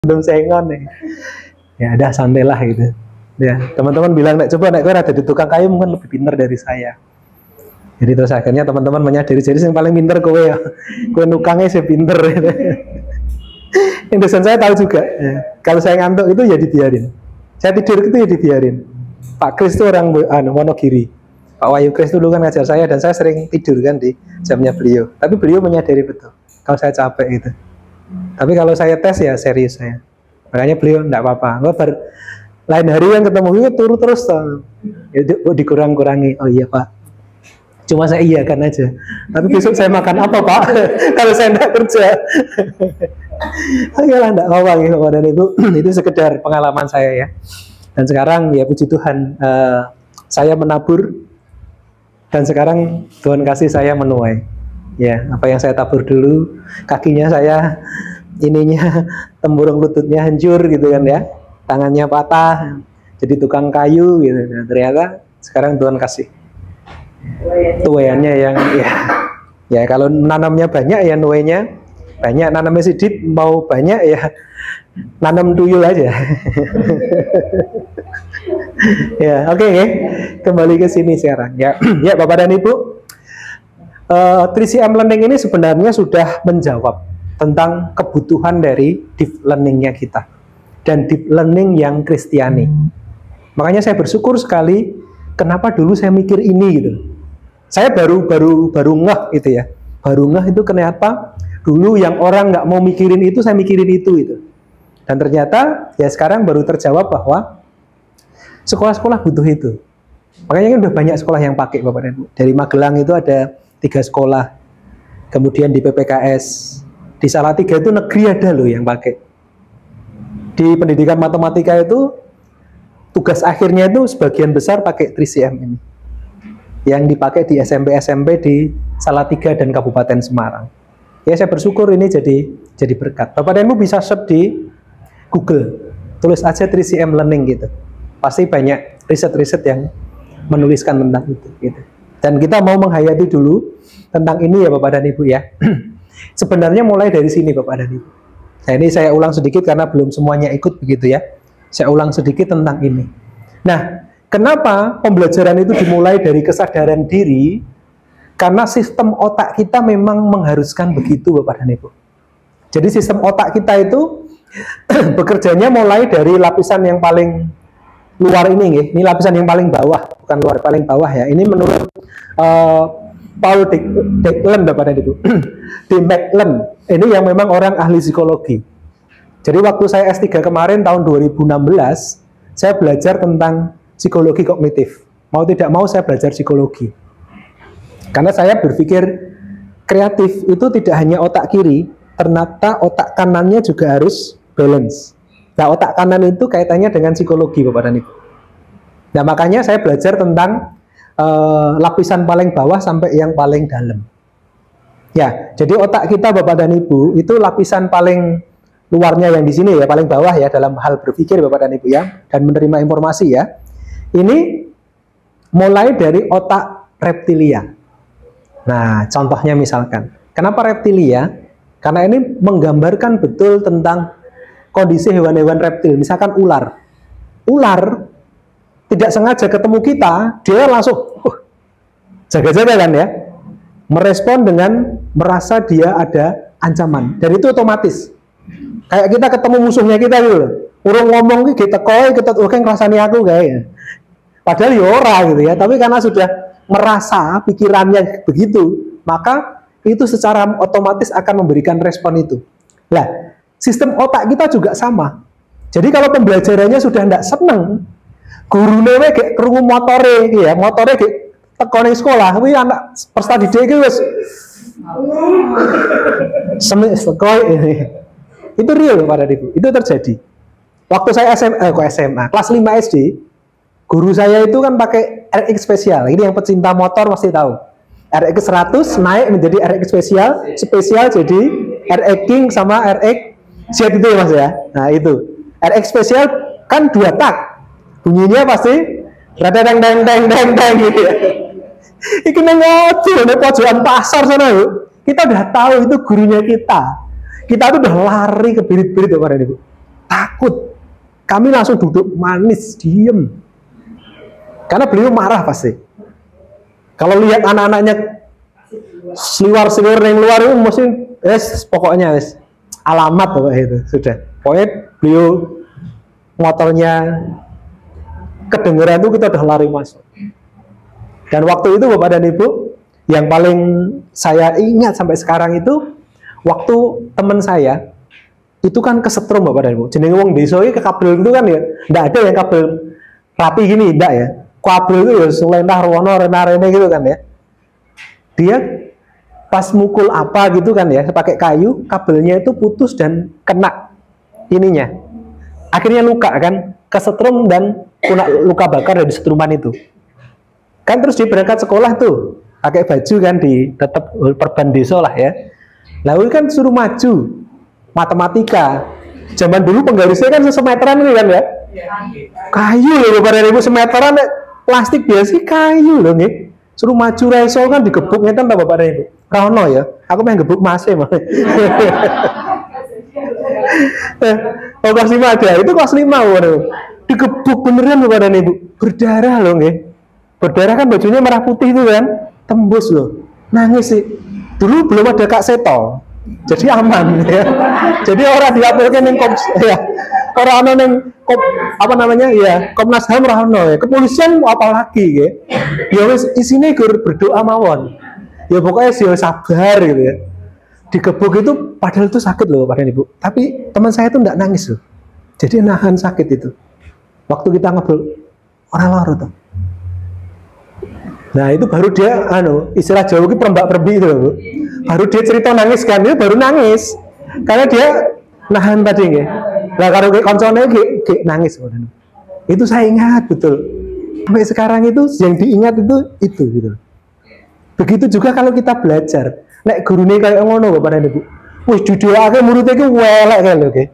belum sengon nih. Ya udah santai lah gitu. Ya teman-teman bilang nek coba nek kowe ada di tukang kayu mungkin lebih pintar dari saya. Jadi terus akhirnya teman-teman menyadari jadi yang paling pintar kowe ya. Kowe nukangnya saya pinter. Yang dosen saya tahu juga. Ya. Kalau saya ngantuk itu ya dibiarin. Saya tidur itu ya dibiarin. Pak Kris itu orang Wonogiri. Pak Wahyu Kris dulu kan ngajar saya dan saya sering tidur kan di jamnya beliau. Tapi beliau menyadari betul kalau saya capek itu. Tapi kalau saya tes ya serius saya. Makanya beliau enggak apa-apa. Lain hari yang ketemu itu turun terus ya, dikurang-kurangi. Oh iya Pak. Cuma saya iya kan aja. Tapi besok saya makan apa Pak? Kalau saya enggak kerja. Oke lah, enggak apa-apa gitu. Dan itu sekedar pengalaman saya ya. Dan sekarang ya puji Tuhan saya menabur dan sekarang Tuhan kasih saya menuai. Ya, apa yang saya tabur dulu, kakinya saya ininya temburung lututnya hancur gitu kan ya. Tangannya patah, jadi tukang kayu gitu. Nah, ternyata sekarang Tuhan kasih tuaiannya yang ya kalau nanamnya banyak ya nuainya banyak, nanamnya sedikit mau banyak ya nanam tuyul aja. Ya, oke. Kembali ke sini sekarang. Ya, ya Bapak dan Ibu, 3CM Learning ini sebenarnya sudah menjawab tentang kebutuhan dari deep learningnya kita dan deep learning yang Kristiani. Makanya saya bersyukur sekali kenapa dulu saya mikir ini gitu. Saya baru ngeh gitu ya. Baru ngeh itu kenapa dulu yang orang nggak mau mikirin itu saya mikirin itu gitu. Dan ternyata ya sekarang baru terjawab bahwa sekolah-sekolah butuh itu. Makanya kan udah banyak sekolah yang pakai Bapak dan Ibu. Dari Magelang itu ada 3 sekolah. Kemudian di PPKS, di Salatiga itu negeri ada loh yang pakai. Di pendidikan matematika itu tugas akhirnya itu sebagian besar pakai 3CM ini. Yang dipakai di SMP-SMP di Salatiga dan Kabupaten Semarang. Ya saya bersyukur ini jadi berkat. Bapak dan Ibu bisa search di Google. Tulis aja 3CM Learning gitu. Pasti banyak riset-riset yang menuliskan tentang itu gitu. Dan kita mau menghayati dulu tentang ini ya Bapak dan Ibu ya. Sebenarnya mulai dari sini Bapak dan Ibu. Nah ini saya ulang sedikit karena belum semuanya ikut begitu ya. Saya ulang sedikit tentang ini. Nah, kenapa pembelajaran itu dimulai dari kesadaran diri? Karena sistem otak kita memang mengharuskan begitu Bapak dan Ibu. Jadi sistem otak kita itu bekerjanya mulai dari lapisan yang paling luar ini lapisan yang paling bawah, bukan luar, paling bawah ya. Ini menurut Paul Deglen Bapak dan Ibu. Deglen ini yang memang orang ahli psikologi. Jadi waktu saya S3 kemarin tahun 2016, saya belajar tentang psikologi kognitif. Mau tidak mau saya belajar psikologi. Karena saya berpikir kreatif itu tidak hanya otak kiri, ternyata otak kanannya juga harus balance. Nah, otak kanan itu kaitannya dengan psikologi Bapak dan Ibu. Nah, makanya saya belajar tentang lapisan paling bawah sampai yang paling dalam. Ya, jadi otak kita Bapak dan Ibu itu lapisan paling luarnya yang di sini ya, paling bawah ya dalam hal berpikir Bapak dan Ibu ya, dan menerima informasi ya. Ini mulai dari otak reptilia. Nah, contohnya misalkan, kenapa reptilia? Karena ini menggambarkan betul tentang kondisi hewan-hewan reptil, misalkan ular. Ular tidak sengaja ketemu kita, dia langsung jaga-jaga kan ya, merespon dengan merasa dia ada ancaman, dan itu otomatis. Kayak kita ketemu musuhnya kita gitu loh, urung ngomong kita ngerasani aku kayak, padahal ya ora gitu ya, tapi karena sudah merasa pikirannya begitu, maka itu secara otomatis akan memberikan respon itu. Nah, sistem otak kita juga sama. Jadi kalau pembelajarannya sudah tidak seneng, gurune kayak krungu motore ya, motore kayak teko ning sekolah, kuwi anak perstadi dhewe wis itu real pada Ibu. Itu terjadi. Waktu saya SMA, kelas 5 SD, guru saya itu kan pakai RX spesial. Ini yang pecinta motor pasti tahu. RX 100 naik menjadi RX spesial jadi RX King sama RX Z itu ya Mas ya. Nah itu RX spesial kan 2 tak, bunyinya pasti deng gitu ya. Iki nang pojokan pasar sana yuk. Kita udah tahu itu gurunya kita. Kita tuh udah lari ke birit-birit Bapak dan Ibu. takut. Kami langsung duduk manis, diem. Karena beliau marah pasti. Kalau lihat anak-anaknya seliwar-seliwar yang luar itu mesti pokoknya alamat pokoknya itu sudah. Pokoknya beliau motornya kedengeran itu kita udah lari masuk. Dan waktu itu Bapak dan Ibu, yang paling saya ingat sampai sekarang itu waktu teman saya itu kan kesetrum Bapak dan Ibu. Jenenge wong desa iki ke kabel itu kan ya, enggak ada yang kabel rapi gini, enggak ya. Kabel itu ya selentah rono rene gitu kan ya. Dia pas mukul apa gitu kan ya, pakai kayu, kabelnya itu putus dan kena ininya. Akhirnya luka kan, kesetrum dan kena luka bakar dari setruman itu. Kan terus dia berangkat sekolah tuh, pakai baju kan di tetap perban desa lah ya. Lalu kan suruh maju matematika. Zaman dulu penggarisnya kan semeteran ini kan ya. Kayu loh Bapak dan Ibu, semeteran plastik biasa kayu loh nih. Suruh maju reso kan digebuk ngeten ta Bapak dan Ibu. Rono ya. Aku pengen gebuk Mas e. Kelas 5 ada. Itu kelas 5 waduh. Digebuk beneran Bapak dan Ibu. Berdarah loh nggih. Berdarah kan bajunya merah putih itu kan. Tembus loh. Nangis sih. Dulu belum ada Kak Seto. Jadi aman ya. Jadi orang dilaporkan yang ya. Orang yang apa namanya ya, Komnas HAM rahno ya. Kepolisian apalagi ya. Ya wis isine gur berdoa mawon. Ya pokoknya sih sabar gitu ya. Digebuk itu padahal itu sakit loh Pak dan Ibu. Tapi teman saya itu enggak nangis loh. Jadi nahan sakit itu. Waktu kita ngobrol orang loro tuh. Nah itu baru dia istilah Jawa itu perembak-perembi itu loh. Baru dia cerita nangis kan, dia baru nangis karena dia nahan tadi nggih. Lah karo koncone nangis. Itu saya ingat betul. Sampai sekarang itu yang diingat itu gitu. Begitu juga kalau kita belajar. Nek gurune kayak ngono Bapak dan Ibu. Wis judulake muridnya iki welek kan lho nggih.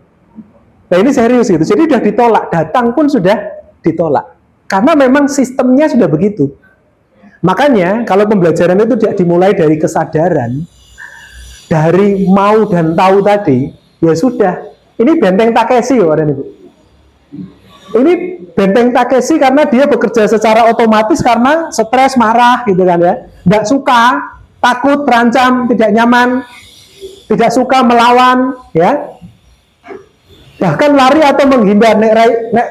Nah ini serius gitu. Jadi sudah ditolak, datang pun sudah ditolak. Karena memang sistemnya sudah begitu. Makanya kalau pembelajaran itu tidak dimulai dari kesadaran, dari mau dan tahu tadi, ya sudah. Ini benteng Takeshi Bapak dan Ibu. Ini benteng Takeshi karena dia bekerja secara otomatis karena stres, marah gitu kan ya. Tidak suka, takut, terancam, tidak nyaman, tidak suka melawan ya. Bahkan lari atau menghindar nek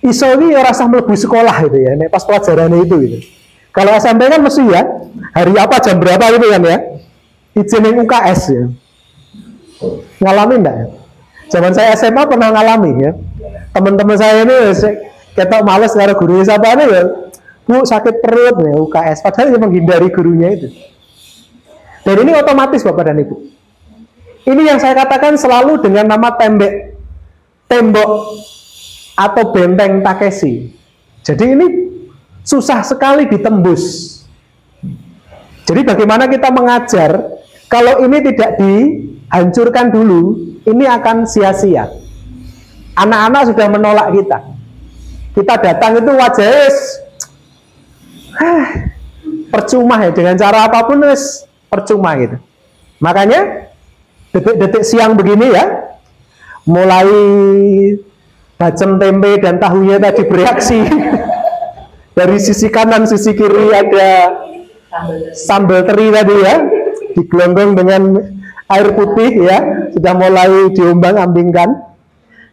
iso ini rasa mlebu sekolah gitu ya, nek pas pelajarannya itu gitu. Kalau SMP kan mesti ya, hari apa jam berapa gitu kan ya. Izin UKS ya. Ngalamin enggak ya? Zaman saya SMA pernah ngalami ya. Teman-teman saya ini ketok males karo gurunya sapane ya. Bu sakit perut ya UKS, padahal dia menghindari gurunya itu. Dan ini otomatis Bapak dan Ibu. Ini yang saya katakan selalu dengan nama tembok atau benteng Takeshi. Jadi ini susah sekali ditembus. Jadi bagaimana kita mengajar kalau ini tidak dihancurkan dulu, ini akan sia-sia. Anak-anak sudah menolak kita. Kita datang itu wajahnya percuma ya, dengan cara apapun percuma gitu. Makanya detik-detik siang begini ya, mulai bacem tempe dan tahunya tadi bereaksi. Dari sisi kanan, sisi kiri ada sambal teri tadi ya, digelonggong dengan air putih ya, sudah mulai diombang-ambingkan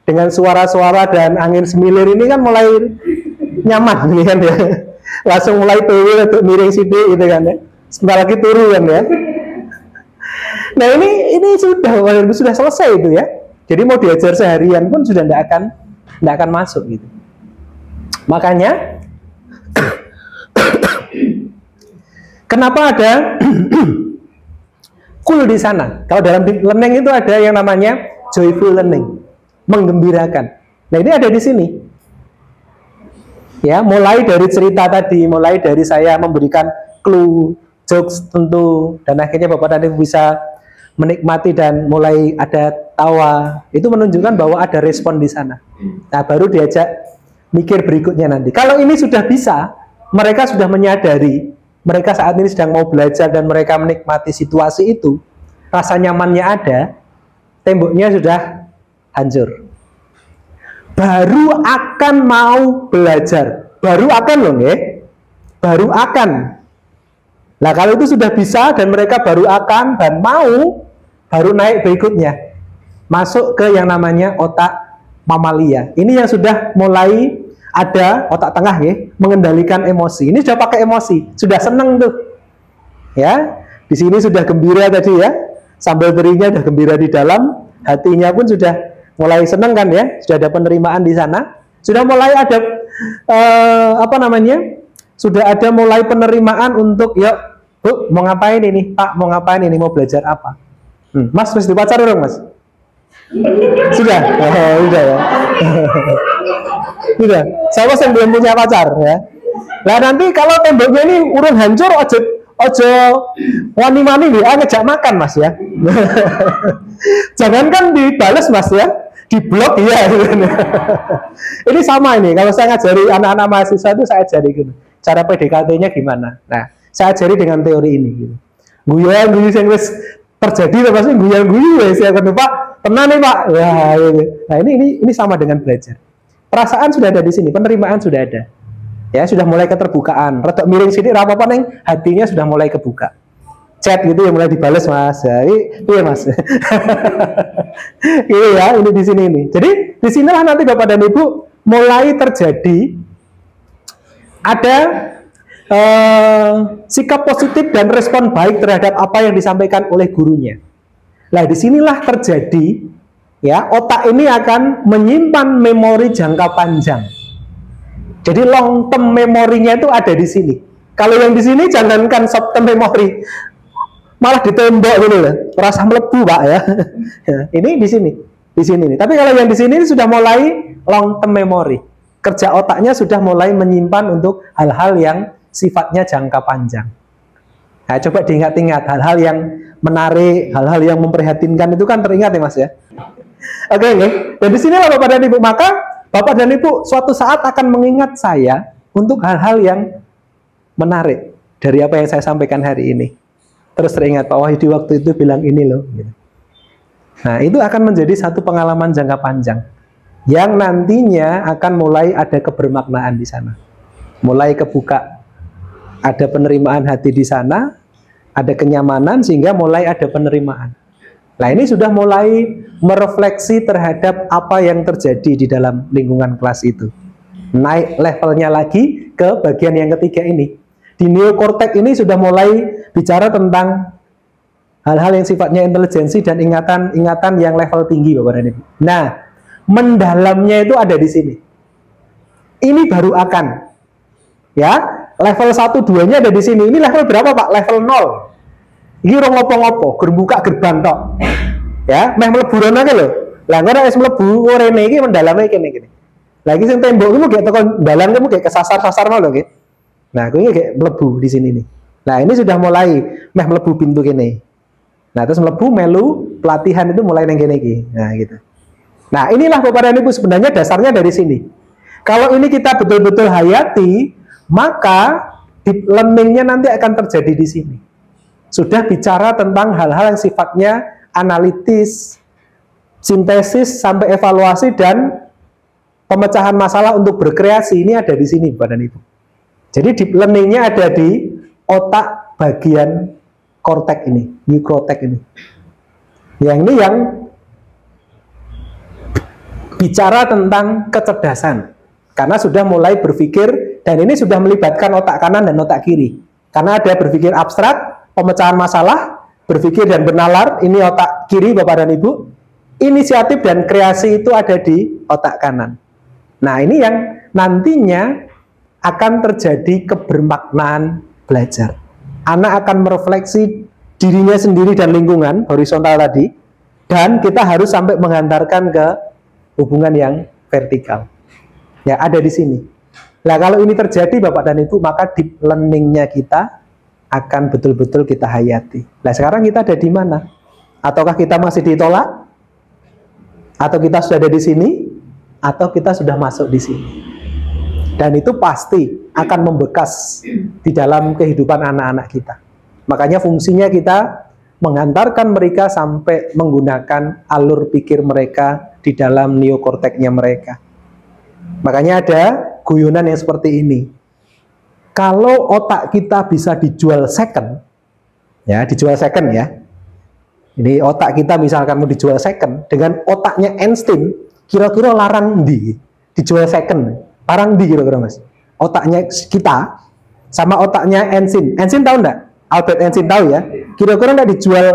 dengan suara-suara dan angin semilir ini kan mulai nyaman ini kan ya. Langsung mulai turun untuk miring sidik gitu kan ya. Sebentar lagi turun kan ya. Nah ini sudah selesai itu ya. Jadi mau diajar seharian pun sudah tidak akan masuk gitu. Makanya kenapa ada cool di sana? Kalau dalam deep learning itu ada yang namanya joyful learning, menggembirakan. Nah ini ada di sini. Ya, mulai dari cerita tadi, mulai dari saya memberikan clue, jokes tentu, dan akhirnya Bapak tadi bisa menikmati dan mulai ada tawa. Itu menunjukkan bahwa ada respon di sana. Nah, baru diajak mikir berikutnya nanti. Kalau ini sudah bisa, mereka sudah menyadari, mereka saat ini sedang mau belajar dan mereka menikmati situasi itu, rasa nyamannya ada, temboknya sudah hancur. baru akan mau belajar. Baru akan loh, nggih. Baru akan. Nah, kalau itu sudah bisa dan mereka baru akan dan mau, baru naik berikutnya. Masuk ke yang namanya otak mamalia. Ini yang sudah mulai ada otak tengah, ya, mengendalikan emosi. Ini sudah pakai emosi, sudah seneng tuh. Ya, di sini sudah gembira tadi ya. Sambil terinya sudah gembira di dalam, hatinya pun sudah mulai seneng kan ya. Sudah ada penerimaan di sana. Sudah mulai ada sudah ada mulai penerimaan untuk, yuk Bu, mau ngapain ini? Pak, mau ngapain ini? Mau belajar apa? Mas, mesti pacar dong, Mas? Sudah? Oh, udah ya. Sudah. Saya yang belum punya pacar ya. Nah, nanti kalau temboknya ini urun hancur, ojo wani-wani ngejak makan, Mas ya. Jangankan dibales, Mas ya. Di blok ya. Ini sama ini. Kalau saya ngajari anak-anak mahasiswa itu, saya ajari gitu. Cara PDKT-nya gimana? Nah, saya ajari dengan teori ini gitu. Guyon yang wis terjadi pasti guyon ya saya akan Pak. Tenang nih Pak. Wah, gitu. Nah, ini sama dengan belajar. Perasaan sudah ada di sini, penerimaan sudah ada. Ya, sudah mulai keterbukaan. Retok miring sini apa-apa neng, hatinya sudah mulai kebuka. Chat gitu yang mulai dibales, Mas. Ya, iya Mas. Ini ya, ini di sini ini. Jadi di sinilah nanti Bapak dan Ibu mulai terjadi ada sikap positif dan respon baik terhadap apa yang disampaikan oleh gurunya. Nah, disinilah terjadi ya, otak ini akan menyimpan memori jangka panjang. Jadi long term memorinya itu ada di sini. Kalau yang di sini jangankan short term memory, malah ditembak gitu loh, rasa melebu Pak ya. Ini di sini nih. Tapi kalau yang di sini sudah mulai long term memory. Kerja otaknya sudah mulai menyimpan untuk hal-hal yang sifatnya jangka panjang. Nah, coba diingat-ingat hal-hal yang menarik, hal-hal yang memprihatinkan itu kan teringat ya Mas ya. Oke, nih. Dan di sinilah Bapak dan Ibu, maka Bapak dan Ibu suatu saat akan mengingat saya untuk hal-hal yang menarik dari apa yang saya sampaikan hari ini. Terus teringat Pak Wahidi waktu itu bilang ini loh. Nah, itu akan menjadi satu pengalaman jangka panjang yang nantinya akan mulai ada kebermaknaan di sana. Mulai kebuka, ada penerimaan hati di sana, ada kenyamanan sehingga mulai ada penerimaan. Nah, ini sudah mulai merefleksi terhadap apa yang terjadi di dalam lingkungan kelas itu. Naik levelnya lagi ke bagian yang ketiga ini. Di neokortek ini sudah mulai bicara tentang hal-hal yang sifatnya intelijensi dan ingatan yang level tinggi Bapak dan Ibu. Nah, mendalamnya itu ada di sini. Ini baru akan. Ya, level 1 2-nya ada di sini. Ini level berapa, Pak? Level 0. Ini orang ngopo-ngopo, gerbuka gerbang tok. Ya, meh mlebu rono ke lho. Lah nek wis mlebu rene iki mendalame kene. Lagi sing tembok iku gek teko dalan kamu gek kesasar-sasar mau lho nggih. Nah, kuwi gek mlebu di sini nih. Nah, ini sudah mulai meh mlebu pintu kene. Nah, terus mlebu melu pelatihan itu mulai nang kene iki. Nah, gitu. Nah, inilah Bapak dan Ibu sebenarnya dasarnya dari sini. Kalau ini kita betul-betul hayati, maka deep learning-nya nanti akan terjadi di sini. Sudah bicara tentang hal-hal yang sifatnya analitis, sintesis, sampai evaluasi dan pemecahan masalah untuk berkreasi. Ini ada di sini, Bapak dan Ibu. Jadi deep learning-nya ada di otak bagian kortek ini, neokortek ini. Yang ini yang bicara tentang kecerdasan. Karena sudah mulai berpikir, dan ini sudah melibatkan otak kanan dan otak kiri. Karena ada berpikir abstrak, pemecahan masalah, berpikir dan bernalar, ini otak kiri Bapak dan Ibu. Inisiatif dan kreasi itu ada di otak kanan. Nah, ini yang nantinya akan terjadi kebermaknaan belajar. Anak akan merefleksi dirinya sendiri dan lingkungan, horizontal tadi, dan kita harus sampai menghantarkan ke hubungan yang vertikal. Ya, ada di sini. Nah, kalau ini terjadi Bapak dan Ibu, maka deep learning-nya kita akan betul-betul kita hayati. Nah, sekarang kita ada di mana? Ataukah kita masih ditolak? Atau kita sudah ada di sini? Atau kita sudah masuk di sini? Dan itu pasti akan membekas di dalam kehidupan anak-anak kita. Makanya fungsinya kita menghantarkan mereka sampai menggunakan alur pikir mereka di dalam neokorteknya mereka. Makanya ada guyonan yang seperti ini. Kalau otak kita bisa dijual second, ya dijual second ya. Ini otak kita misalkan mau dijual second dengan otaknya Einstein, kira-kira larang di dijual second, larang di kira-kira mas. Otaknya kita sama otaknya Einstein. Einstein tahu enggak? Albert Einstein tahu ya. Kira-kira enggak dijual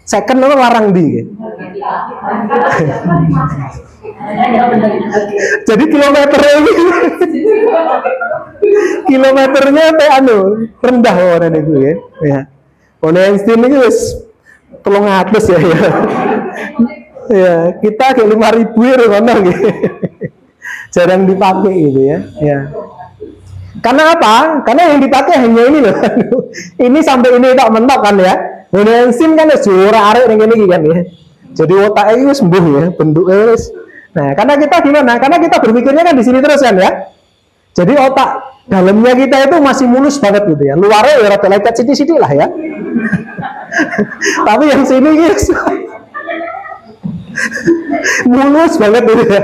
second atau larang di? Jadi kilometernya rendah orang itu ya. Ya. Einstein itu wis 300 ya. Ya, kita kayak 5.000 ya ngono gitu. Jarang dipakai gitu ya. Ya. Karena apa? Karena yang dipakai hanya ini loh. Ini sampai ini tak mentok kan ya. Einstein kan juara arek yang ini kan ya. Jadi otaknya itu sembuh ya, bentuknya wis. Nah, karena kita gimana? Karena kita berpikirnya kan di sini terus kan ya. Jadi otak dalamnya kita itu masih mulus banget gitu ya. Luarnya ya rada lecet sithik-sithik lah ya. Tapi yang sini guys mulus banget gitu ya.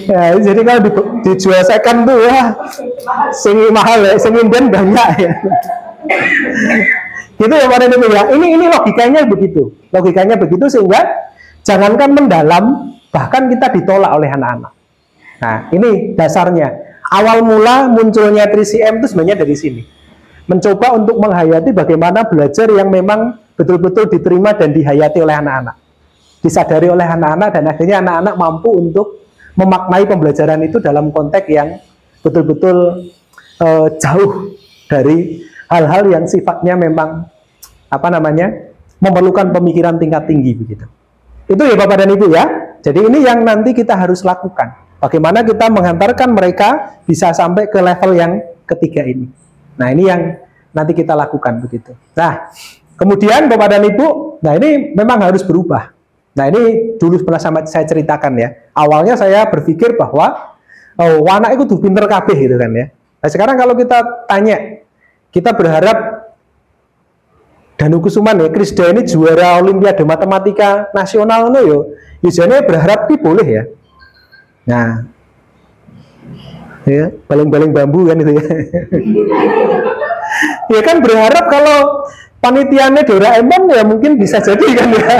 Ya, jadi kalau dijual second tuh ya sing mahal ya, sing inden banyak ya. Gitu ya pada itu ya. Ini logikanya begitu. Logikanya begitu sehingga jangankan mendalam, bahkan kita ditolak oleh anak-anak. Nah, ini dasarnya. Awal mula munculnya 3CM itu sebenarnya dari sini. Mencoba untuk menghayati bagaimana belajar yang memang betul-betul diterima dan dihayati oleh anak-anak. Disadari oleh anak-anak dan akhirnya anak-anak mampu untuk memaknai pembelajaran itu dalam konteks yang betul-betul jauh dari hal-hal yang sifatnya memang memerlukan pemikiran tingkat tinggi begitu. Itu ya Bapak dan Ibu ya. Jadi ini yang nanti kita harus lakukan. Bagaimana kita menghantarkan mereka bisa sampai ke level yang ketiga ini. Nah, ini yang nanti kita lakukan begitu. Nah, kemudian Bapak dan Ibu, nah ini memang harus berubah. Nah, ini dulu pernah saya ceritakan ya. Awalnya saya berpikir bahwa anak itu tuh pinter kabeh gitu kan ya. Nah, sekarang kalau kita tanya, kita berharap Danu Kusuman ya, Krisda ini juara Olimpiade Matematika Nasional no yo. Biasanya berharap ki boleh ya. Nah, ya baling-baling bambu kan itu ya. Ya kan berharap kalau panitianya Doraemon ya mungkin bisa jadi kan ya.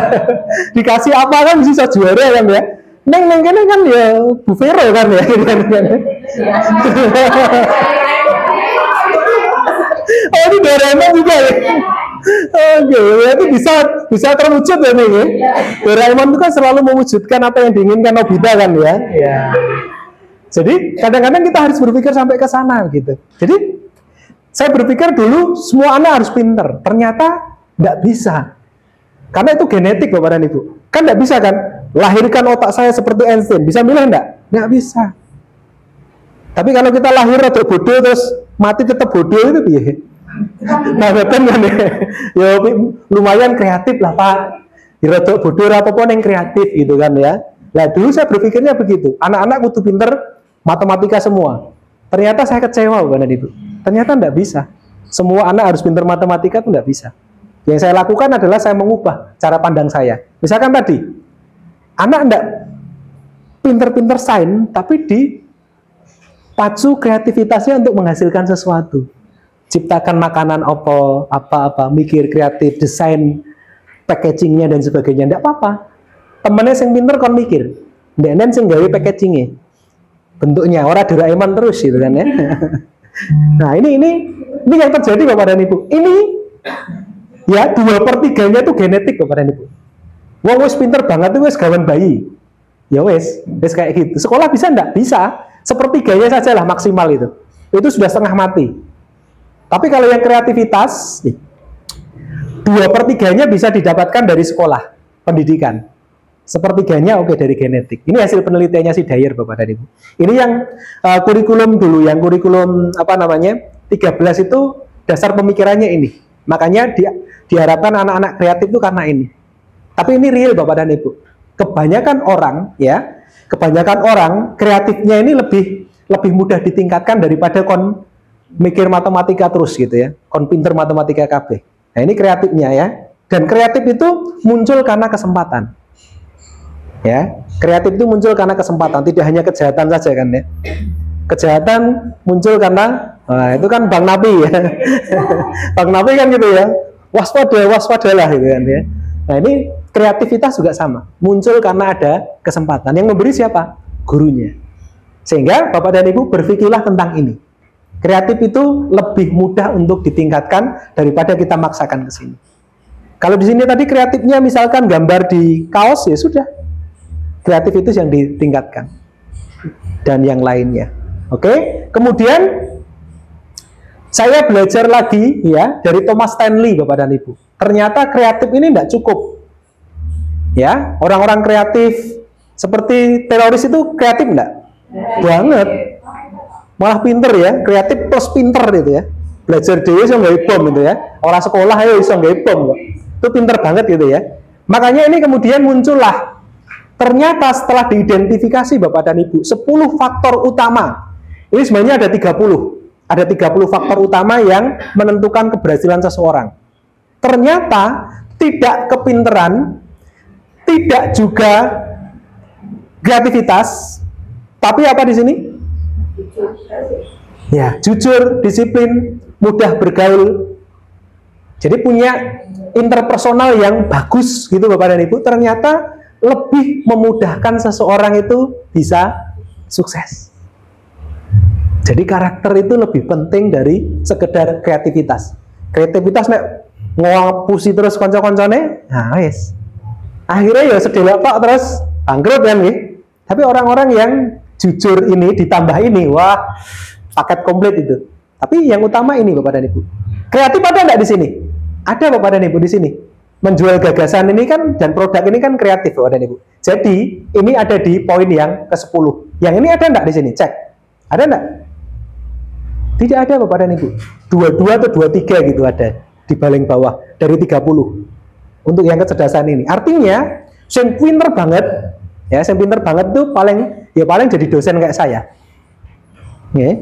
Dikasih apa kan bisa juara kan ya. Neng kan ya Bu Vero kan ya. Oh ini Doraemon juga ya. Oke, berarti bisa terwujud ya nih ya. Doraemon itu kan selalu mewujudkan apa yang diinginkan Nobita kan ya. Ya. Jadi kadang-kadang kita harus berpikir sampai ke sana gitu. Jadi saya berpikir dulu semua anak harus pinter. Ternyata nggak bisa. Karena itu genetik Bapak dan Ibu. Kan nggak bisa kan? Lahirkan otak saya seperti Einstein. Bisa milih nggak? Nggak bisa. Tapi kalau kita lahir atau bodoh terus mati tetap bodoh itu biar. Nah, betul kan ya? Lumayan kreatif lah Pak. Dirodok bodoh apapun yang kreatif gitu kan ya. Nah dulu saya berpikirnya begitu. Anak-anak kudu pinter matematika semua. Ternyata saya kecewa Bapak dan Ibu. Ternyata enggak bisa. Semua anak harus pinter matematika itu enggak bisa. Yang saya lakukan adalah saya mengubah cara pandang saya. Misalkan tadi, anak enggak pinter-pinter sains, tapi dipacu kreativitasnya untuk menghasilkan sesuatu. Ciptakan makanan apa-apa, mikir kreatif, desain, packagingnya dan sebagainya. Enggak apa-apa. Temennya yang pinter kon mikir. Enggak sing gawe packagingnya. Bentuknya orang Doraemon terus gitu kan ya. Nah ini yang terjadi Bapak dan Ibu. Ini ya 2/3-nya itu genetik Bapak dan Ibu. Wong wis pinter banget itu wis gawan bayi. Ya wis kayak gitu. Sekolah bisa enggak? Bisa. 1/3-nya saja lah maksimal itu. Itu sudah setengah mati. Tapi kalau yang kreativitas 2/3-nya bisa didapatkan dari sekolah pendidikan. 1/3-nya oke dari genetik. Ini hasil penelitiannya si Dyer Bapak dan Ibu. Ini yang kurikulum dulu, yang kurikulum 13 itu dasar pemikirannya ini. Makanya diharapkan anak-anak kreatif itu karena ini. Tapi ini real Bapak dan Ibu. Kebanyakan orang kreatifnya ini lebih mudah ditingkatkan daripada kon mikir matematika terus gitu ya. Kon pinter matematika KB. Nah, ini kreatifnya ya. Dan kreatif itu muncul karena kesempatan. Ya, kreatif itu muncul karena kesempatan, tidak hanya kejahatan saja kan ya. Kejahatan muncul karena itu kan Bang Napi ya. Bang Napi kan gitu ya. Waspadalah gitu kan ya. Nah, ini kreativitas juga sama. Muncul karena ada kesempatan. Yang memberi siapa? Gurunya. Sehingga Bapak dan Ibu berpikirlah tentang ini. Kreatif itu lebih mudah untuk ditingkatkan daripada kita maksakan ke sini. Kalau di sini tadi kreatifnya misalkan gambar di kaos, ya sudah. Kreatif itu yang ditingkatkan. Dan yang lainnya. Oke, kemudian saya belajar lagi ya dari Thomas Stanley, Bapak dan Ibu. Ternyata kreatif ini tidak cukup. Ya, orang-orang kreatif seperti teroris itu kreatif enggak? Banget. Malah pinter ya, kreatif plus pinter gitu ya. Belajar dewe iso nggawe bom gitu ya. Orang sekolah ayo iso nggawe bom kok. Itu pinter banget gitu ya. Makanya ini kemudian muncullah. Ternyata setelah diidentifikasi Bapak dan Ibu, 10 faktor utama. Ini sebenarnya ada 30. Ada 30 faktor utama yang menentukan keberhasilan seseorang. Ternyata tidak kepinteran, tidak juga kreativitas, tapi apa di sini? Ya, jujur, disiplin, mudah bergaul. Jadi punya interpersonal yang bagus gitu Bapak dan Ibu, ternyata lebih memudahkan seseorang itu bisa sukses. Jadi karakter itu lebih penting dari sekedar kreativitas. Kreativitas nek ngapusi terus kanca-kancane, nah wis. Akhirnya ya sedelok tok terus bangkrut kan nggih. Tapi orang-orang yang jujur ini ditambah ini, wah, paket komplit itu. Tapi yang utama ini Bapak dan Ibu. Kreatif ada enggak di sini? Ada Bapak dan Ibu di sini. Menjual gagasan ini kan dan produk ini kan kreatif Bapak dan Ibu. Jadi ini ada di poin yang ke-10. Yang ini ada enggak di sini? Cek. Ada enggak? Tidak ada Bapak dan Ibu. 22 atau 23 gitu ada di paling bawah dari 30 untuk yang kecerdasan ini. Artinya, yang pinter banget, ya, yang pinter banget itu paling jadi dosen kayak saya. Ya.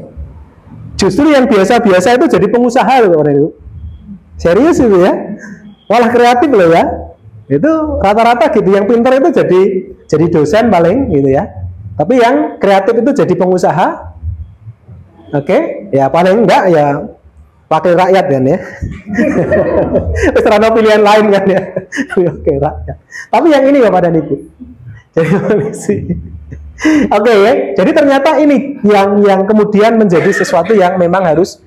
Justru yang biasa-biasa itu jadi pengusaha loh Bapak dan Ibu. Serius itu ya. Malah kreatif loh ya. Itu rata-rata gitu. Yang pinter itu jadi dosen paling gitu ya. Tapi yang kreatif itu jadi pengusaha. Oke, ya paling enggak ya wakil rakyat kan ya. Terus pilihan lain kan ya. Oke, rakyat. Tapi yang ini Bapak dan Ibu. Jadi polisi. Oke ya. Jadi ternyata ini yang kemudian menjadi sesuatu yang memang harus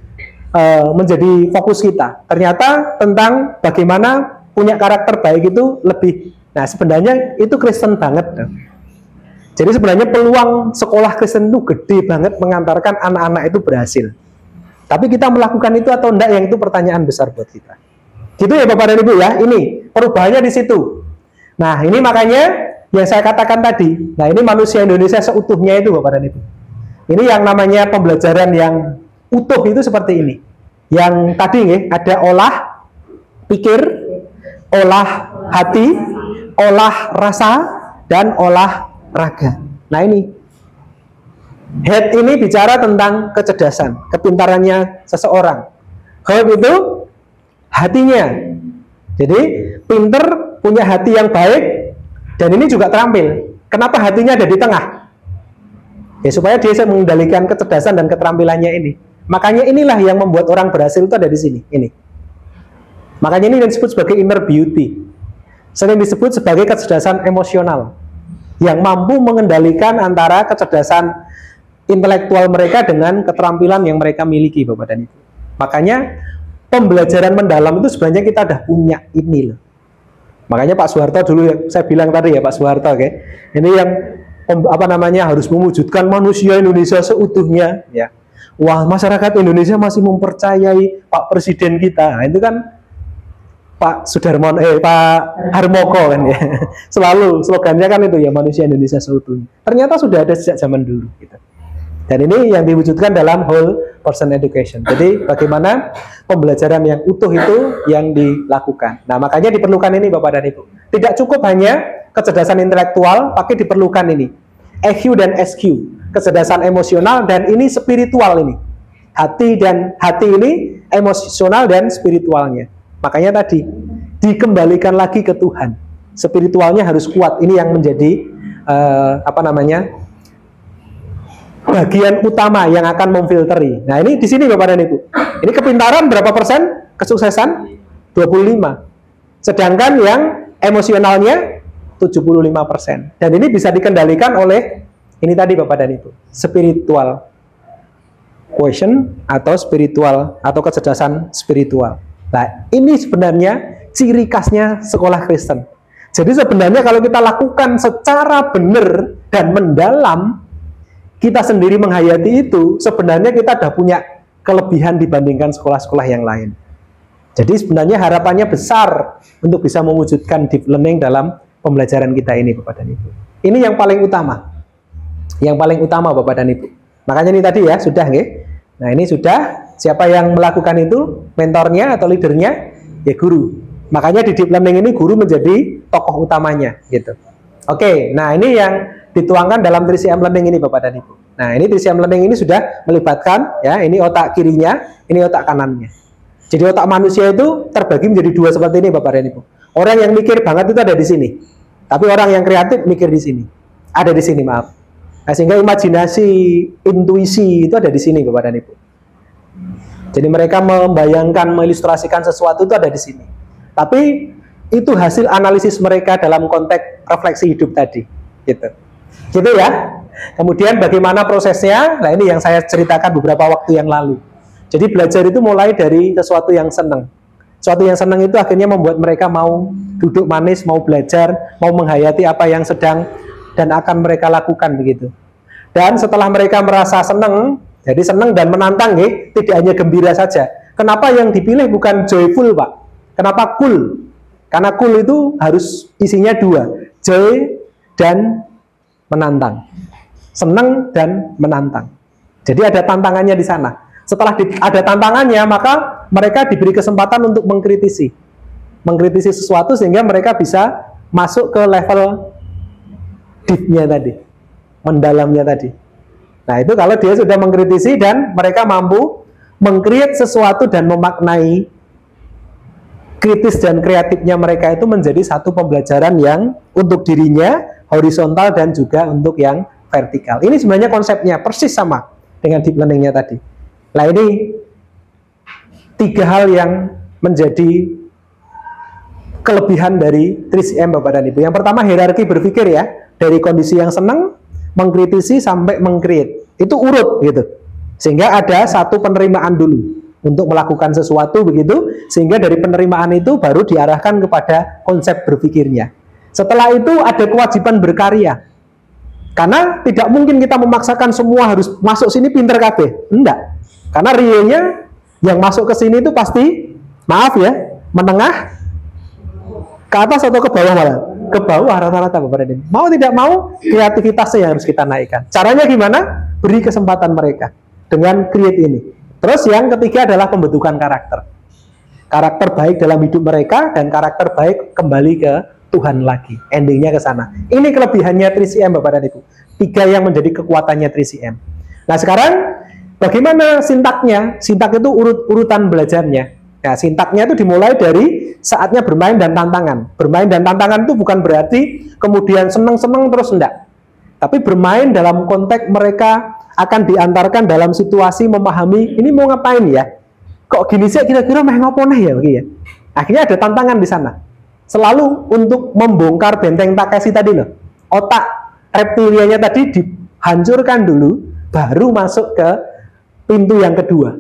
menjadi fokus kita. Ternyata tentang bagaimana punya karakter baik itu lebih. Nah, sebenarnya itu Kristen banget. Jadi sebenarnya peluang sekolah Kristen itu gede banget mengantarkan anak-anak itu berhasil. Tapi kita melakukan itu atau enggak, yang itu pertanyaan besar buat kita. Gitu ya Bapak dan Ibu ya, ini perubahannya di situ. Nah, ini makanya yang saya katakan tadi. Nah, ini manusia Indonesia seutuhnya itu Bapak dan Ibu. Ini yang namanya pembelajaran yang utuh itu seperti ini. Yang tadi nih, ada olah pikir, olah hati, olah rasa, dan olah raga. Nah ini head ini bicara tentang kecerdasan, kepintarannya seseorang. Heart itu hatinya. Jadi pinter, punya hati yang baik, dan ini juga terampil. Kenapa hatinya ada di tengah? Ya supaya dia bisa mengendalikan kecerdasan dan keterampilannya ini. Makanya inilah yang membuat orang berhasil itu ada di sini. Ini. Makanya ini disebut sebagai inner beauty. Sering disebut sebagai kecerdasan emosional. Yang mampu mengendalikan antara kecerdasan intelektual mereka dengan keterampilan yang mereka miliki Bapak dan Ibu. Makanya pembelajaran mendalam itu sebenarnya kita udah punya ini loh. Makanya Pak Soeharto dulu yang saya bilang tadi ya Pak Soeharto, oke. Ini yang harus mewujudkan manusia Indonesia seutuhnya ya. Wah, masyarakat Indonesia masih mempercayai Pak Presiden kita. Nah, itu kan Pak Harmoko kan ya. Selalu slogannya kan itu ya, manusia Indonesia seutuhnya. Ternyata sudah ada sejak zaman dulu gitu. Dan ini yang diwujudkan dalam whole person education. Jadi bagaimana pembelajaran yang utuh itu yang dilakukan. Nah, makanya diperlukan ini Bapak dan Ibu. Tidak cukup hanya kecerdasan intelektual, tapi diperlukan ini EQ dan SQ, kecerdasan emosional dan ini spiritual ini. Hati ini emosional dan spiritualnya. Makanya tadi dikembalikan lagi ke Tuhan. Spiritualnya harus kuat. Ini yang menjadi apa namanya, bagian utama yang akan memfilteri. Nah, ini di sini Bapak dan Ibu. Ini kepintaran berapa persen? Kesuksesan 25. Sedangkan yang emosionalnya 75%. Dan ini bisa dikendalikan oleh ini tadi Bapak dan Ibu, spiritual quotient atau spiritual atau kecerdasan spiritual. Nah, ini sebenarnya ciri khasnya sekolah Kristen. Jadi sebenarnya kalau kita lakukan secara benar dan mendalam, kita sendiri menghayati itu, sebenarnya kita sudah punya kelebihan dibandingkan sekolah-sekolah yang lain. Jadi sebenarnya harapannya besar untuk bisa mewujudkan deep learning dalam pembelajaran kita ini Bapak dan Ibu. Ini yang paling utama. Yang paling utama Bapak dan Ibu. Makanya ini tadi ya, sudah nggih. Nah, ini sudah. Siapa yang melakukan itu? Mentornya atau leadernya? Ya guru. Makanya di deep learning ini guru menjadi tokoh utamanya gitu. Oke, nah ini yang dituangkan dalam 3CM learning ini Bapak dan Ibu. Nah, ini 3CM learning ini sudah melibatkan ya, ini otak kirinya, ini otak kanannya. Jadi otak manusia itu terbagi menjadi dua seperti ini Bapak dan Ibu. Orang yang mikir banget itu ada di sini. Tapi orang yang kreatif mikir di sini. Ada di sini, maaf. Nah, sehingga imajinasi, intuisi itu ada di sini Bapak dan Ibu. Jadi mereka membayangkan, mengilustrasikan sesuatu itu ada di sini. Tapi itu hasil analisis mereka dalam konteks refleksi hidup tadi, gitu ya. Kemudian bagaimana prosesnya? Nah, ini yang saya ceritakan beberapa waktu yang lalu. Jadi belajar itu mulai dari sesuatu yang senang. Sesuatu yang senang itu akhirnya membuat mereka mau duduk manis, mau belajar, mau menghayati apa yang sedang dan akan mereka lakukan begitu. Dan setelah mereka merasa senang, jadi senang dan menantang, tidak hanya gembira saja. Kenapa yang dipilih bukan joyful, Pak? Kenapa cool? Karena cool itu harus isinya dua, joy dan menantang. Senang dan menantang. Jadi ada tantangannya di sana. Setelah ada tantangannya, maka mereka diberi kesempatan untuk mengkritisi. Mengkritisi sesuatu sehingga mereka bisa masuk ke level deep-nya tadi, mendalamnya tadi. Nah, itu kalau dia sudah mengkritisi dan mereka mampu meng-create sesuatu dan memaknai kritis dan kreatifnya mereka itu menjadi satu pembelajaran yang untuk dirinya horizontal dan juga untuk yang vertikal. Ini sebenarnya konsepnya persis sama dengan deep learning-nya tadi. Nah, ini tiga hal yang menjadi kelebihan dari 3CM Bapak dan Ibu. Yang pertama hierarki berpikir ya, dari kondisi yang senang, mengkritisi sampai meng-create. Itu urut gitu. Sehingga ada satu penerimaan dulu untuk melakukan sesuatu begitu, sehingga dari penerimaan itu baru diarahkan kepada konsep berpikirnya. Setelah itu ada kewajiban berkarya. Karena tidak mungkin kita memaksakan semua harus masuk sini pinter kabeh. Enggak. Karena realnya yang masuk ke sini itu pasti, maaf ya, menengah ke atas atau ke bawah malah? Ke bawah rata-rata Bapak dan Ibu. Mau tidak mau, kreativitasnya yang harus kita naikkan. Caranya gimana? Beri kesempatan mereka dengan create ini. Terus yang ketiga adalah pembentukan karakter. Karakter baik dalam hidup mereka dan karakter baik kembali ke Tuhan lagi. Endingnya ke sana. Ini kelebihannya 3CM Bapak dan Ibu. Tiga yang menjadi kekuatannya 3CM. Nah, sekarang bagaimana sintaknya? Sintak itu urutan belajarnya. Nah, sintaknya itu dimulai dari saatnya bermain dan tantangan. Bermain dan tantangan itu bukan berarti kemudian seneng-seneng terus enggak. Tapi bermain dalam konteks mereka akan diantarkan dalam situasi memahami ini mau ngapain ya? Kok gini sih kira-kira meh ngoponeh ya begini ya? Akhirnya ada tantangan di sana. Selalu untuk membongkar benteng Takeshi tadi loh. Otak reptilianya tadi dihancurkan dulu, baru masuk ke pintu yang kedua.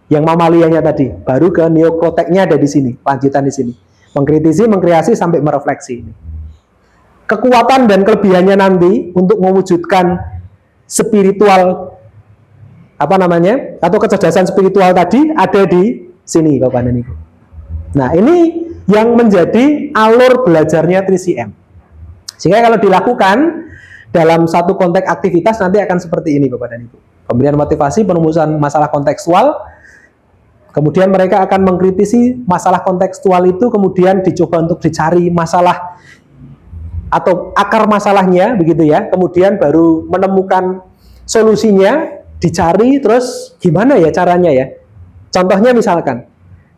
Yang mamalianya tadi, baru ke neokorteknya ada di sini, lanjutan di sini. Mengkritisi, mengkreasi sampai merefleksi ini. Kekuatan dan kelebihannya nanti untuk mewujudkan spiritual atau kecerdasan spiritual tadi ada di sini Bapak dan Ibu. Nah, ini yang menjadi alur belajarnya 3CM. Sehingga kalau dilakukan dalam satu konteks aktivitas nanti akan seperti ini Bapak dan Ibu. Pemberian motivasi, penumusan masalah kontekstual, kemudian mereka akan mengkritisi masalah kontekstual itu, kemudian dicoba untuk dicari masalah atau akar masalahnya begitu ya, kemudian baru menemukan solusinya, dicari, terus gimana ya caranya ya. Contohnya misalkan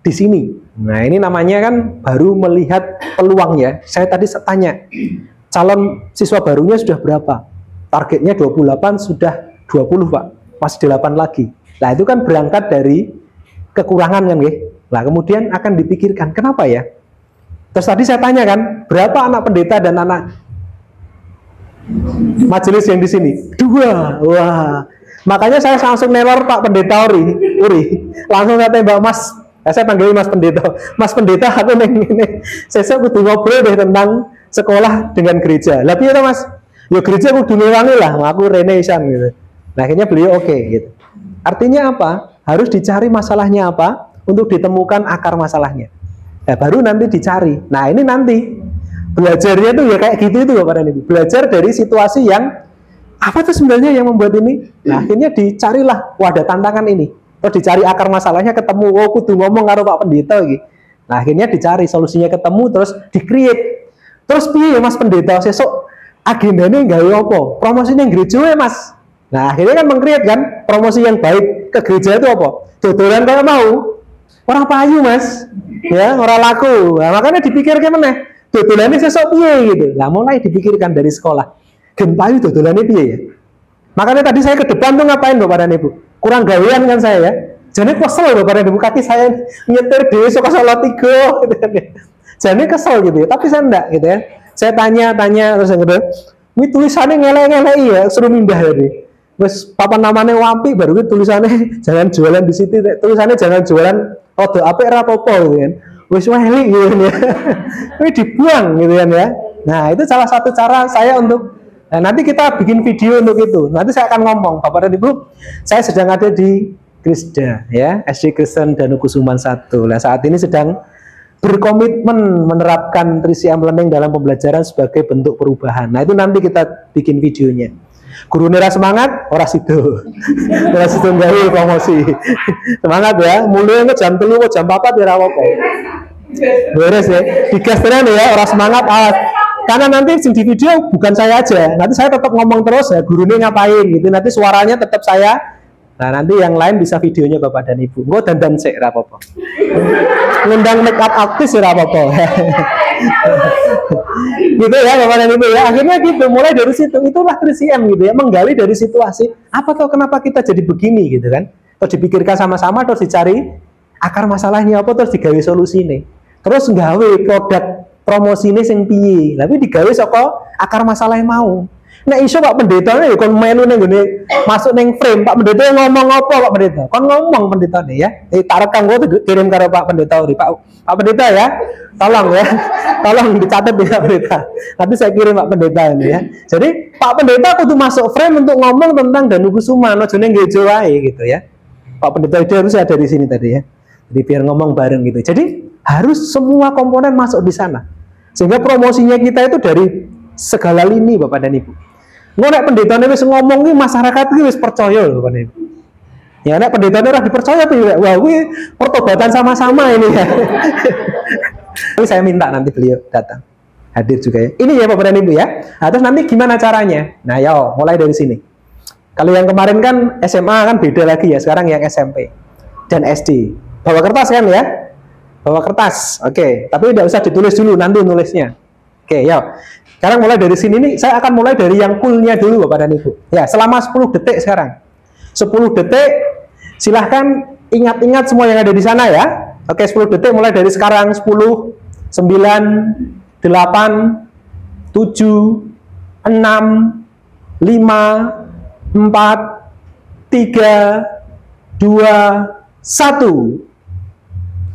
di sini, nah ini namanya kan baru melihat peluang ya. Saya tadi tanya, calon siswa barunya sudah berapa? Targetnya 28, sudah 20 Pak, masih 8 lagi. Nah itu kan berangkat dari kekurangan kan ya. Nah kemudian akan dipikirkan kenapa ya. Terus tadi saya tanya kan, berapa anak pendeta dan anak majelis yang di sini? 2. Wah, makanya saya langsung nelor Pak Pendeta Uri. Langsung saya tembak Mas. Saya panggil Mas Pendeta. Mas Pendeta, aku ini. Saya kudu ngobrol deh tentang sekolah dengan gereja. Lah piye to Mas? Ya gereja kudu ngewangi lah, aku Rene isan gitu. Nah akhirnya beliau oke gitu. Artinya apa? Harus dicari masalahnya apa untuk ditemukan akar masalahnya. Nah, baru nanti dicari. Nah ini nanti belajarnya tuh ya kayak gitu itu Bapak dan Ibu. Belajar dari situasi yang apa tuh sebenarnya yang membuat ini. Nah akhirnya dicarilah wadah tantangan ini. Terus dicari akar masalahnya, ketemu. Oh kudu ngomong karo Pak Pendeta gitu. Nah akhirnya dicari solusinya, ketemu, terus di-create. Terus piye ya Mas Pendeta sesuk agendanya gawe apa? Promosinya gereja ya Mas. Nah akhirnya kan meng-create kan promosi yang baik ke gereja itu apa? Dodolan kayak mau orang payu Mas, ya orang laku. Nah, makanya dipikirkan mana? Dodolannya sesok piye gitu. Nah mulai dipikirkan dari sekolah. Gen payu dodolannya piye ya? Makanya tadi saya ke depan tuh ngapain Bapak dan Ibu? Kurang gawean kan saya ya. Jadi kesel Bapak dan Ibu, kaki saya nyetir di suka Solo 3 gitu kan. Jadi kesel gitu ya. Tapi saya enggak gitu ya. Saya tanya terus yang kedua, "Wih tulisannya ngelek-ngelek ya, suruh mindah tadi." Terus papan namanya Wampi, baru itu tulisannya jangan jualan di situ, tulisannya jangan jualan odo apik ra apa-apa gitu kan. Wis weli gitu kan ya. Ini dibuang gitu kan ya. Nah, itu salah satu cara saya untuk nanti kita bikin video untuk itu. Nanti saya akan ngomong, Bapak dan Ibu, saya sedang ada di Krisda ya, SD Kristen Danukusuman 1. Nah, saat ini sedang berkomitmen menerapkan 3CM Learning dalam pembelajaran sebagai bentuk perubahan. Nah, itu nanti kita bikin videonya. Guru nera semangat, ora sido. Ora sido gawe promosi. Semangat ya, mulai jam 3 kok jam 4 ya apa-apa. Beres ya. Digas tenan ya, ora semangat awas. Karena nanti di video bukan saya aja. Nanti saya tetap ngomong terus ya, gurunya ngapain gitu. Nanti suaranya tetap saya. Nah, nanti yang lain bisa videonya Bapak dan Ibu. Engko dandan sik ora apa-apa. Ngundang make up artis ora apa-apa. Gitu ya Bapak dan Ibu ya. Akhirnya gitu, mulai dari situ itulah 3CM gitu ya, menggali dari situasi apa tuh kenapa kita jadi begini gitu kan. Terus dipikirkan sama-sama, terus dicari akar masalahnya apa, terus digawe solusi nih. Terus nggawe produk promosine sing piye. Tapi digawe saka akar masalah yang mau. Nek iso Pak Pendeta ya kon melu ning gone masuk ning frame Pak Pendeta ngomong apa Pak Pendeta? Kon ngomong pendetane ya. Tak rekam kok kirim karo Pak Pendeta Pak Pendeta ya. Tolong ya. Tolong dicatat ya Pak Pendeta. Nanti saya kirim Pak Pendeta ini ya. Jadi Pak Pendeta kudu masuk frame untuk ngomong tentang Danukusuman, ojo ning gereja wae gitu ya. Pak Pendeta itu harus ada di sini tadi ya. Jadi biar ngomong bareng gitu. Jadi harus semua komponen masuk di sana. Sehingga promosinya kita itu dari segala lini Bapak dan Ibu. Nek pendetane wis ngomong ki masyarakat ki wis percaya lho Bapak dan Ibu. Ya nek pendetane ora dipercaya piye? Wah kuwi pertobatan sama-sama ini ya. Tapi saya minta nanti beliau datang. Hadir juga ya. Ini ya Bapak dan Ibu ya. Nah, terus nanti gimana caranya? Nah, ya mulai dari sini. Kalau yang kemarin kan SMA kan beda lagi ya, sekarang yang SMP dan SD. Bawa kertas kan ya? Bawa kertas. Oke, tapi tidak usah ditulis dulu, nanti nulisnya. Oke, ya. Sekarang mulai dari sini nih, saya akan mulai dari yang cool-nya dulu Bapak dan Ibu. Ya, selama 10 detik sekarang. 10 detik, silahkan ingat-ingat semua yang ada di sana ya. Oke, 10 detik mulai dari sekarang. 10, 9, 8, 7, 6, 5, 4, 3, 2, 1.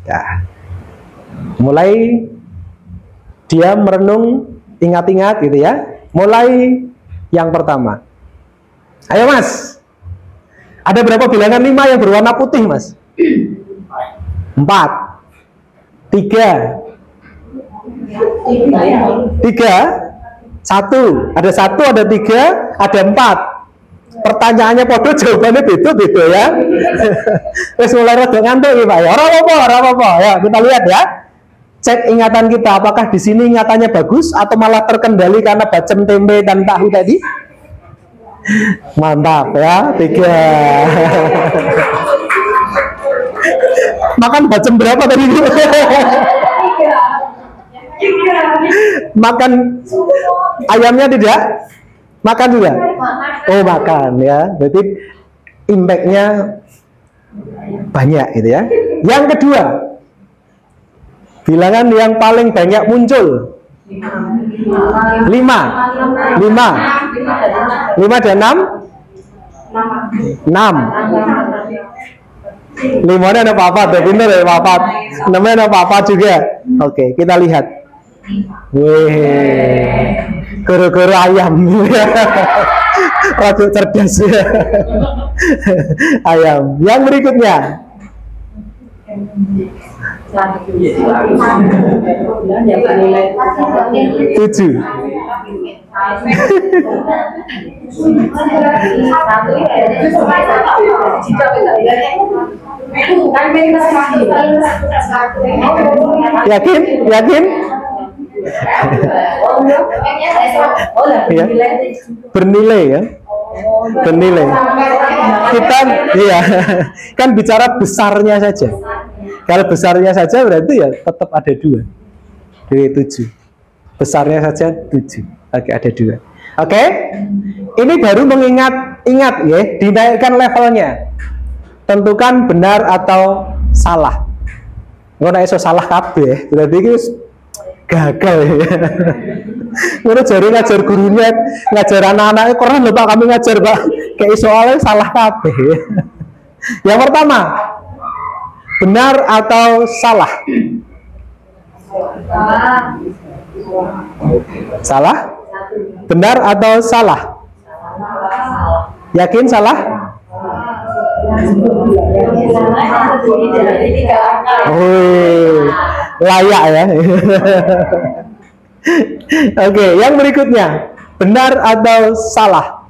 Ya. Mulai dia merenung, ingat-ingat gitu ya. Mulai yang pertama. Ayo Mas. Ada berapa bilangan 5 yang berwarna putih Mas? 4, 3, 1. Ada 1, ada 3, ada 4. Pertanyaannya podo, jawabannya beda-beda ya. Wes mulai rada ngantuk ya Pak ya. Ora apa-apa. Ya, kita lihat ya. Cek ingatan kita, apakah di sini ingatannya bagus atau malah terkendali karena bacem tempe dan tahu tadi? Mantap ya, 3. Makan bacem berapa tadi? Makan ayamnya tidak? Makan juga? Oh, makan ya. Berarti impact-nya banyak gitu ya. Yang kedua, bilangan yang paling banyak muncul. 5 dan 6. 5 ada papat, pintar ya papat. 6 ada papat juga. Oke, kita lihat. Wih, goro-goro ayam. Rada cerdas ya. Ayam. Yang berikutnya. 7. Yakin? Yakin? Ya. Bernilai ya. Bernilai. Kita iya kan bicara besarnya saja. Kalau besarnya saja berarti ya tetap ada 2 dari 7. Besarnya saja 7. Oke, ada 2. Oke. Ini baru ingat ya, dinaikkan levelnya. Tentukan benar atau salah. Ngono iso salah kabeh, berarti iki gagal ya. Ngono jare ngajar gurunya, ngajar anak-anaknya keren lho Pak, kami ngajar Pak. Kayak soalnya salah kabeh. Yang pertama, benar atau salah? Salah? Benar atau salah? Yakin salah? Oh, layak ya. Oke, yang berikutnya, benar atau salah?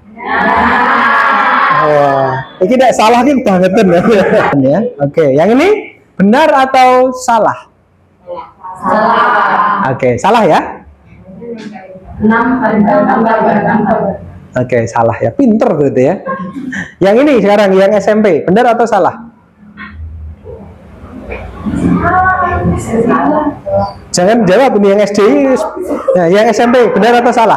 Wah, ini tidak salah ini banget ya. Oke, yang ini benar atau salah? Salah. Oke, salah ya? 6. Oke, salah ya. Pinter berarti ya. Yang ini sekarang, yang SMP, benar atau salah? Jangan jawab ini yang SD. Nah, yang SMP, benar atau salah?